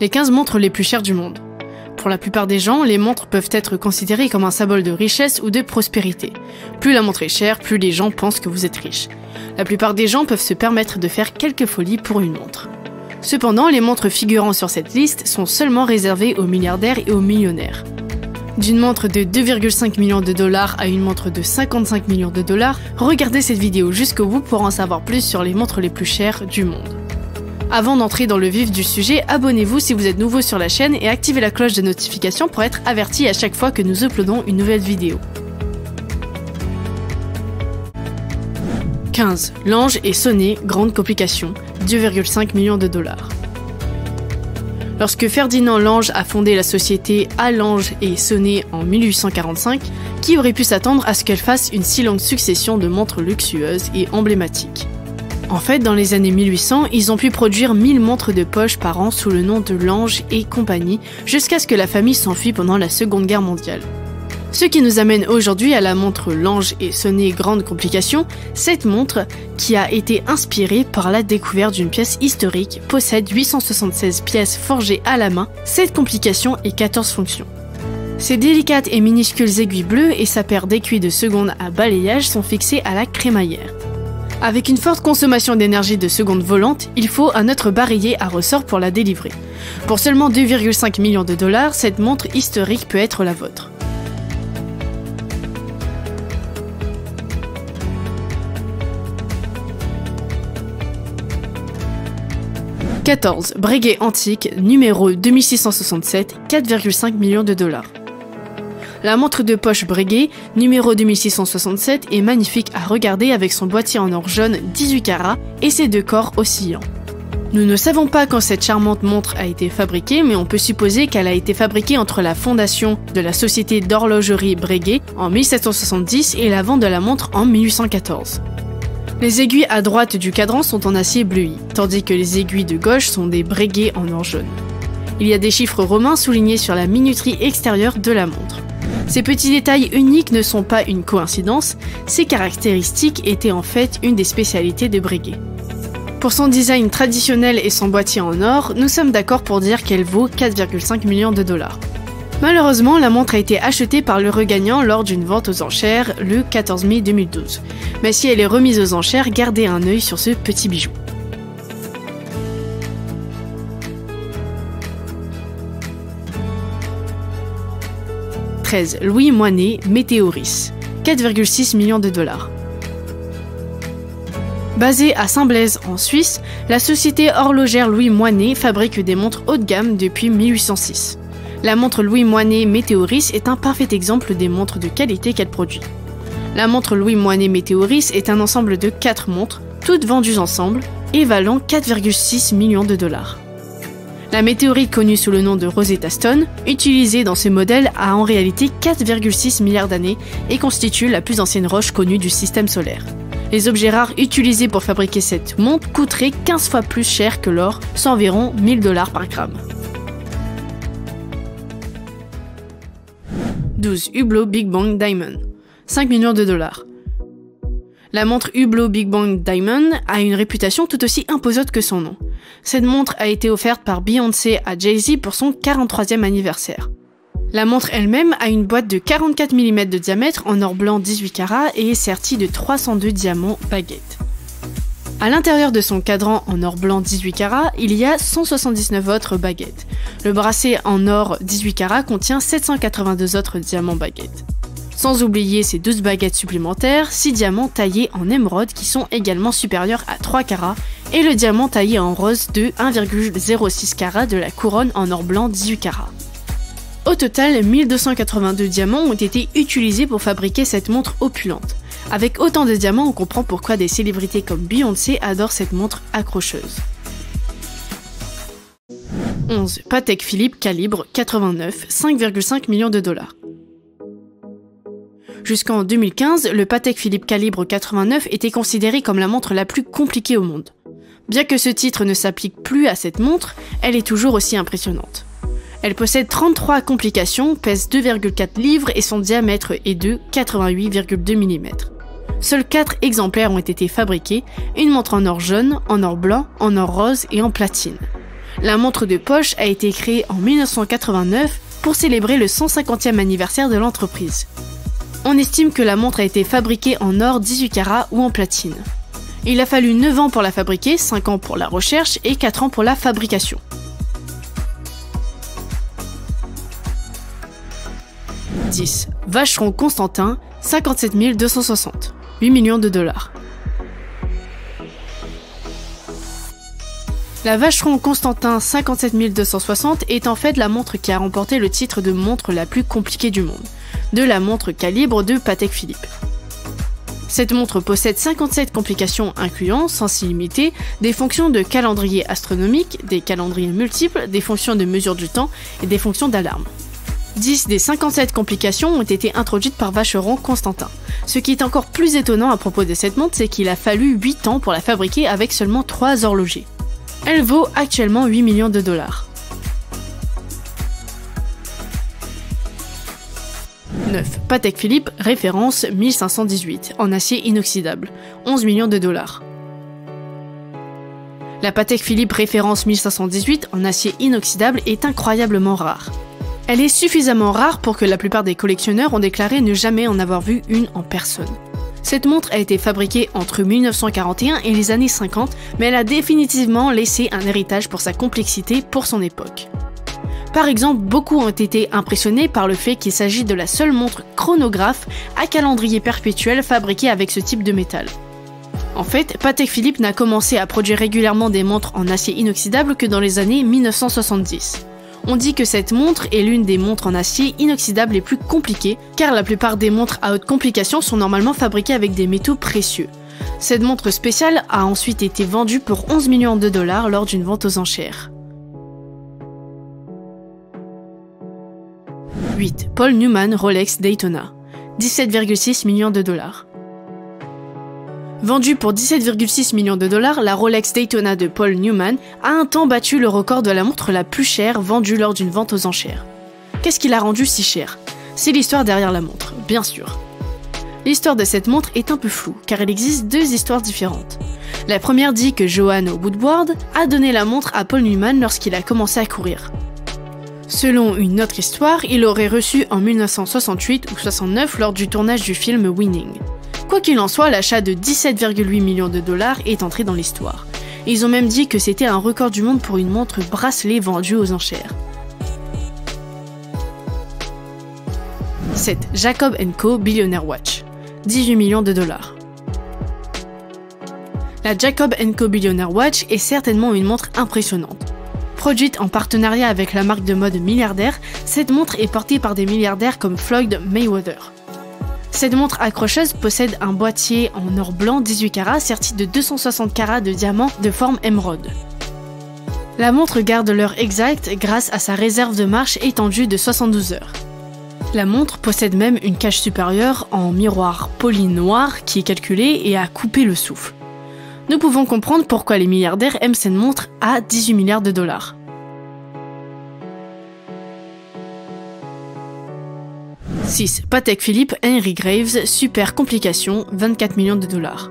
Les 15 montres les plus chères du monde. Pour la plupart des gens, les montres peuvent être considérées comme un symbole de richesse ou de prospérité. Plus la montre est chère, plus les gens pensent que vous êtes riche. La plupart des gens peuvent se permettre de faire quelques folies pour une montre. Cependant, les montres figurant sur cette liste sont seulement réservées aux milliardaires et aux millionnaires. D'une montre de 2,5 millions de dollars à une montre de 55 millions de dollars, regardez cette vidéo jusqu'au bout pour en savoir plus sur les montres les plus chères du monde. Avant d'entrer dans le vif du sujet, abonnez-vous si vous êtes nouveau sur la chaîne et activez la cloche de notification pour être averti à chaque fois que nous uploadons une nouvelle vidéo. 15. Lange et Sonnet, grande complication, 2,5 millions de dollars. Lorsque Ferdinand Lange a fondé la société A. Lange et Sonnet en 1845, qui aurait pu s'attendre à ce qu'elle fasse une si longue succession de montres luxueuses et emblématiques? En fait, dans les années 1800, ils ont pu produire 1000 montres de poche par an sous le nom de Lange et compagnie, jusqu'à ce que la famille s'enfuit pendant la Seconde Guerre mondiale. Ce qui nous amène aujourd'hui à la montre Lange et Sonnet grande complication. Cette montre, qui a été inspirée par la découverte d'une pièce historique, possède 876 pièces forgées à la main, 7 complications et 14 fonctions. Ses délicates et minuscules aiguilles bleues et sa paire d'écuis de seconde à balayage sont fixées à la crémaillère. Avec une forte consommation d'énergie de seconde volante, il faut un autre barillet à ressort pour la délivrer. Pour seulement 2,5 millions de dollars, cette montre historique peut être la vôtre. « 14. Breguet antique, numéro 2667, 4,5 millions de dollars. La montre de poche Breguet, numéro 2667, est magnifique à regarder avec son boîtier en or jaune 18 carats et ses deux corps oscillants. Nous ne savons pas quand cette charmante montre a été fabriquée, mais on peut supposer qu'elle a été fabriquée entre la fondation de la société d'horlogerie Breguet en 1770 et la vente de la montre en 1814. Les aiguilles à droite du cadran sont en acier bleui, tandis que les aiguilles de gauche sont des Breguet en or jaune. Il y a des chiffres romains soulignés sur la minuterie extérieure de la montre. Ces petits détails uniques ne sont pas une coïncidence, ces caractéristiques étaient en fait une des spécialités de Breguet. Pour son design traditionnel et son boîtier en or, nous sommes d'accord pour dire qu'elle vaut 4,5 millions de dollars. Malheureusement, la montre a été achetée par le regagnant lors d'une vente aux enchères le 14 mai 2012. Mais si elle est remise aux enchères, gardez un œil sur ce petit bijou. « 13. Louis Moinet, Météoris, 4,6 millions de dollars. Basée à Saint-Blaise en Suisse, la société horlogère Louis Moinet fabrique des montres haut de gamme depuis 1806. La montre Louis Moinet Météoris est un parfait exemple des montres de qualité qu'elle produit. La montre Louis Moinet Météoris est un ensemble de 4 montres, toutes vendues ensemble, et valant 4,6 millions de dollars. La météorite connue sous le nom de Rosetta Stone, utilisée dans ce modèle, a en réalité 4,6 milliards d'années et constitue la plus ancienne roche connue du système solaire. Les objets rares utilisés pour fabriquer cette montre coûteraient 15 fois plus cher que l'or, soit environ 1000 $ par gramme. 12. Hublot Big Bang Diamond, 5 millions de dollars. La montre Hublot Big Bang Diamond a une réputation tout aussi imposante que son nom. Cette montre a été offerte par Beyoncé à Jay-Z pour son 43e anniversaire. La montre elle-même a une boîte de 44 mm de diamètre en or blanc 18 carats et est sertie de 302 diamants baguettes. À l'intérieur de son cadran en or blanc 18 carats, il y a 179 autres baguettes. Le bracelet en or 18 carats contient 782 autres diamants baguettes. Sans oublier ces 12 baguettes supplémentaires, 6 diamants taillés en émeraude qui sont également supérieurs à 3 carats et le diamant taillé en rose de 1,06 carats de la couronne en or blanc 18 carats. Au total, 1282 diamants ont été utilisés pour fabriquer cette montre opulente. Avec autant de diamants, on comprend pourquoi des célébrités comme Beyoncé adorent cette montre accrocheuse. 11. Patek Philippe calibre 89, 5,5 millions de dollars. Jusqu'en 2015, le Patek Philippe calibre 89 était considéré comme la montre la plus compliquée au monde. Bien que ce titre ne s'applique plus à cette montre, elle est toujours aussi impressionnante. Elle possède 33 complications, pèse 2,4 livres et son diamètre est de 88,2 mm. Seuls 4 exemplaires ont été fabriqués, une montre en or jaune, en or blanc, en or rose et en platine. La montre de poche a été créée en 1989 pour célébrer le 150e anniversaire de l'entreprise. On estime que la montre a été fabriquée en or 18 carats ou en platine. Il a fallu 9 ans pour la fabriquer, 5 ans pour la recherche et 4 ans pour la fabrication. 10. Vacheron Constantin, 57 260, 8 millions de dollars. La Vacheron Constantin 57 260 est en fait la montre qui a remporté le titre de montre la plus compliquée du monde, de la montre calibre de Patek Philippe. Cette montre possède 57 complications incluant, sans illimité, des fonctions de calendrier astronomique, des calendriers multiples, des fonctions de mesure du temps et des fonctions d'alarme. 10 des 57 complications ont été introduites par Vacheron Constantin. Ce qui est encore plus étonnant à propos de cette montre, c'est qu'il a fallu 8 ans pour la fabriquer avec seulement 3 horlogers. Elle vaut actuellement 8 millions de dollars. 9. Patek Philippe, référence 1518, en acier inoxydable, 11 millions de dollars. La Patek Philippe référence 1518 en acier inoxydable est incroyablement rare. Elle est suffisamment rare pour que la plupart des collectionneurs ont déclaré ne jamais en avoir vu une en personne. Cette montre a été fabriquée entre 1941 et les années 50, mais elle a définitivement laissé un héritage pour sa complexité pour son époque. Par exemple, beaucoup ont été impressionnés par le fait qu'il s'agit de la seule montre chronographe à calendrier perpétuel fabriquée avec ce type de métal. En fait, Patek Philippe n'a commencé à produire régulièrement des montres en acier inoxydable que dans les années 1970. On dit que cette montre est l'une des montres en acier inoxydable les plus compliquées, car la plupart des montres à haute complication sont normalement fabriquées avec des métaux précieux. Cette montre spéciale a ensuite été vendue pour 11 millions de dollars lors d'une vente aux enchères. 8. Paul Newman Rolex Daytona, 17,6 millions de dollars. Vendue pour 17,6 millions de dollars, la Rolex Daytona de Paul Newman a un temps battu le record de la montre la plus chère vendue lors d'une vente aux enchères. Qu'est-ce qui l'a rendue si chère? C'est l'histoire derrière la montre, bien sûr. L'histoire de cette montre est un peu floue, car il existe 2 histoires différentes. La première dit que Johann Woodward a donné la montre à Paul Newman lorsqu'il a commencé à courir. Selon une autre histoire, il l'aurait reçue en 1968 ou 69 lors du tournage du film Winning. Quoi qu'il en soit, l'achat de 17,8 millions de dollars est entré dans l'histoire. Ils ont même dit que c'était un record du monde pour une montre bracelet vendue aux enchères. 7. Jacob & Co. Billionaire Watch, 18 millions de dollars. La Jacob & Co. Billionaire Watch est certainement une montre impressionnante. Produite en partenariat avec la marque de mode milliardaire, cette montre est portée par des milliardaires comme Floyd Mayweather. Cette montre accrocheuse possède un boîtier en or blanc 18 carats serti de 260 carats de diamant de forme émeraude. La montre garde l'heure exacte grâce à sa réserve de marche étendue de 72 heures. La montre possède même une cage supérieure en miroir poli noir qui est calculé et a coupé le souffle. Nous pouvons comprendre pourquoi les milliardaires aiment cette montre à 18 milliards de dollars. « 6. Patek Philippe Henry Graves Super Complication, 24 millions de dollars.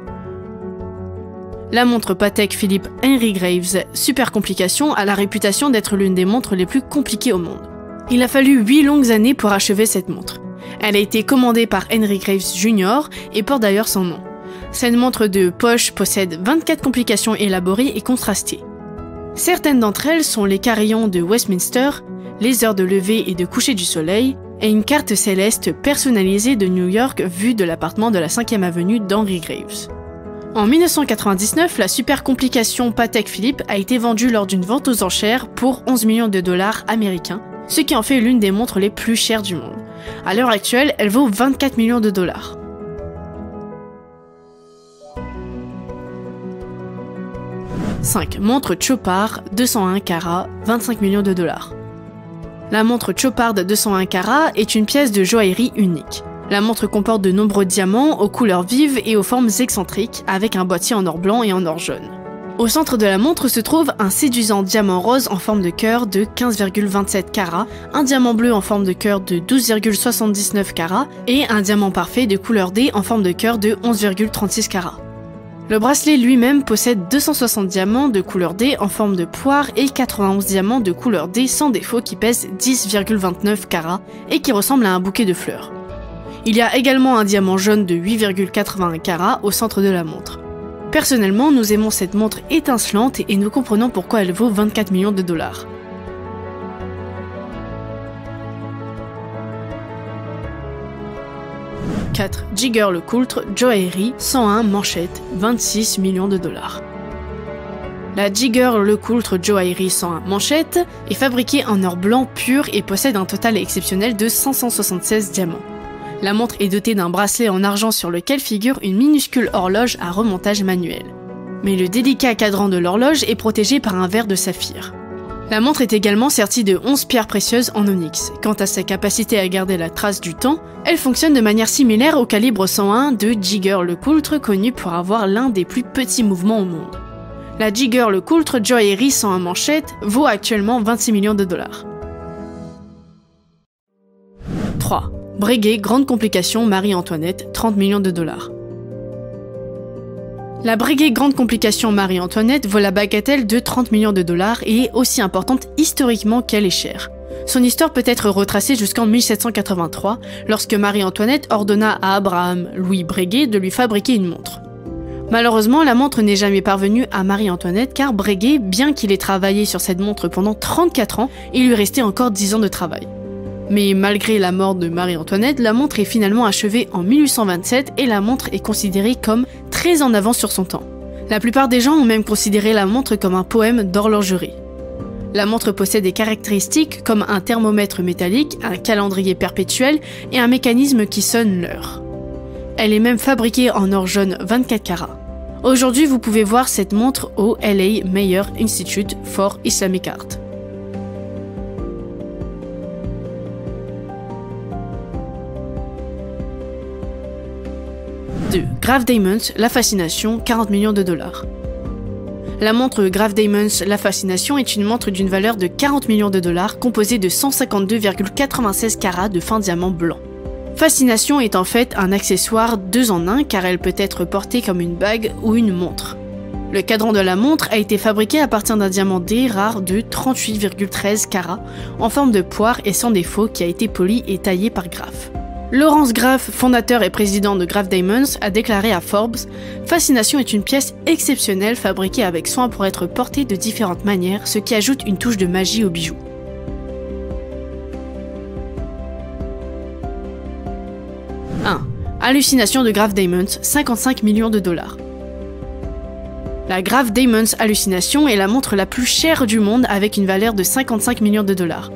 La montre Patek Philippe Henry Graves Super Complication a la réputation d'être l'une des montres les plus compliquées au monde. Il a fallu 8 longues années pour achever cette montre. Elle a été commandée par Henry Graves Jr. et porte d'ailleurs son nom. Cette montre de poche possède 24 complications élaborées et contrastées. Certaines d'entre elles sont les carillons de Westminster, les heures de lever et de coucher du soleil, et une carte céleste personnalisée de New York vue de l'appartement de la 5e avenue d'Henry Graves. En 1999, la super complication Patek Philippe a été vendue lors d'une vente aux enchères pour 11 millions de dollars américains, ce qui en fait l'une des montres les plus chères du monde. À l'heure actuelle, elle vaut 24 millions de dollars. « 5. Montre Chopard 201 carats, 25 millions de dollars. La montre Chopard 201 carats est une pièce de joaillerie unique. La montre comporte de nombreux diamants aux couleurs vives et aux formes excentriques, avec un boîtier en or blanc et en or jaune. Au centre de la montre se trouve un séduisant diamant rose en forme de cœur de 15,27 carats, un diamant bleu en forme de cœur de 12,79 carats et un diamant parfait de couleur D en forme de cœur de 11,36 carats. Le bracelet lui-même possède 260 diamants de couleur D en forme de poire et 91 diamants de couleur D sans défaut qui pèsent 10,29 carats et qui ressemblent à un bouquet de fleurs. Il y a également un diamant jaune de 8,81 carats au centre de la montre. Personnellement, nous aimons cette montre étincelante et nous comprenons pourquoi elle vaut 24 millions de dollars. Jigger LeCoultre Joaillerie 101 manchette, 26 millions de dollars. La Jigger LeCoultre Joaillerie 101 manchette est fabriquée en or blanc pur et possède un total exceptionnel de 576 diamants. La montre est dotée d'un bracelet en argent sur lequel figure une minuscule horloge à remontage manuel. Mais le délicat cadran de l'horloge est protégé par un verre de saphir. La montre est également sertie de 11 pierres précieuses en onyx. Quant à sa capacité à garder la trace du temps, elle fonctionne de manière similaire au calibre 101 de Jigger LeCoultre, connu pour avoir l'un des plus petits mouvements au monde. La Jigger LeCoultre Joaillerie 101 manchette vaut actuellement 26 millions de dollars. 3. Breguet Grande Complication Marie-Antoinette, 30 millions de dollars. La Breguet Grande Complication Marie-Antoinette vaut la bagatelle de 30 millions de dollars et est aussi importante historiquement qu'elle est chère. Son histoire peut être retracée jusqu'en 1783, lorsque Marie-Antoinette ordonna à Abraham Louis Breguet de lui fabriquer une montre. Malheureusement, la montre n'est jamais parvenue à Marie-Antoinette car Breguet, bien qu'il ait travaillé sur cette montre pendant 34 ans, il lui restait encore 10 ans de travail. Mais malgré la mort de Marie-Antoinette, la montre est finalement achevée en 1827 et la montre est considérée comme très en avance sur son temps. La plupart des gens ont même considéré la montre comme un poème d'horlogerie. La montre possède des caractéristiques comme un thermomètre métallique, un calendrier perpétuel et un mécanisme qui sonne l'heure. Elle est même fabriquée en or jaune 24 carats. Aujourd'hui, vous pouvez voir cette montre au LA Mayer Institute for Islamic Art. 2. Graf Diamonds, la fascination, 40 millions de dollars. La montre Graf Diamonds, la fascination est une montre d'une valeur de 40 millions de dollars composée de 152,96 carats de fin diamant blanc. Fascination est en fait un accessoire 2 en 1 car elle peut être portée comme une bague ou une montre. Le cadran de la montre a été fabriqué à partir d'un diamant D rare de 38,13 carats en forme de poire et sans défaut qui a été poli et taillé par Graf. Lawrence Graf, fondateur et président de Graf Diamonds, a déclaré à Forbes « Fascination est une pièce exceptionnelle fabriquée avec soin pour être portée de différentes manières, ce qui ajoute une touche de magie au bijou. » 1. Hallucination de Graf Diamonds, 55 millions de dollars. La Graf Diamonds Hallucination est la montre la plus chère du monde avec une valeur de 55 millions de dollars.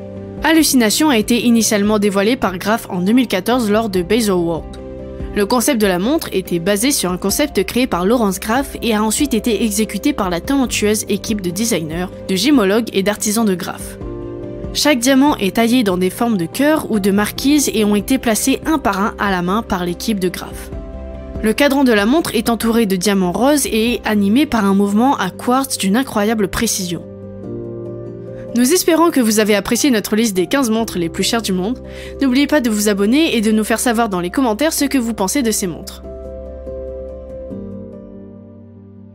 Hallucination a été initialement dévoilée par Graf en 2014 lors de Baselworld. Le concept de la montre était basé sur un concept créé par Lawrence Graf et a ensuite été exécuté par la talentueuse équipe de designers, de gémologues et d'artisans de Graf. Chaque diamant est taillé dans des formes de cœur ou de marquises et ont été placés un par un à la main par l'équipe de Graf. Le cadran de la montre est entouré de diamants roses et est animé par un mouvement à quartz d'une incroyable précision. Nous espérons que vous avez apprécié notre liste des 15 montres les plus chères du monde. N'oubliez pas de vous abonner et de nous faire savoir dans les commentaires ce que vous pensez de ces montres.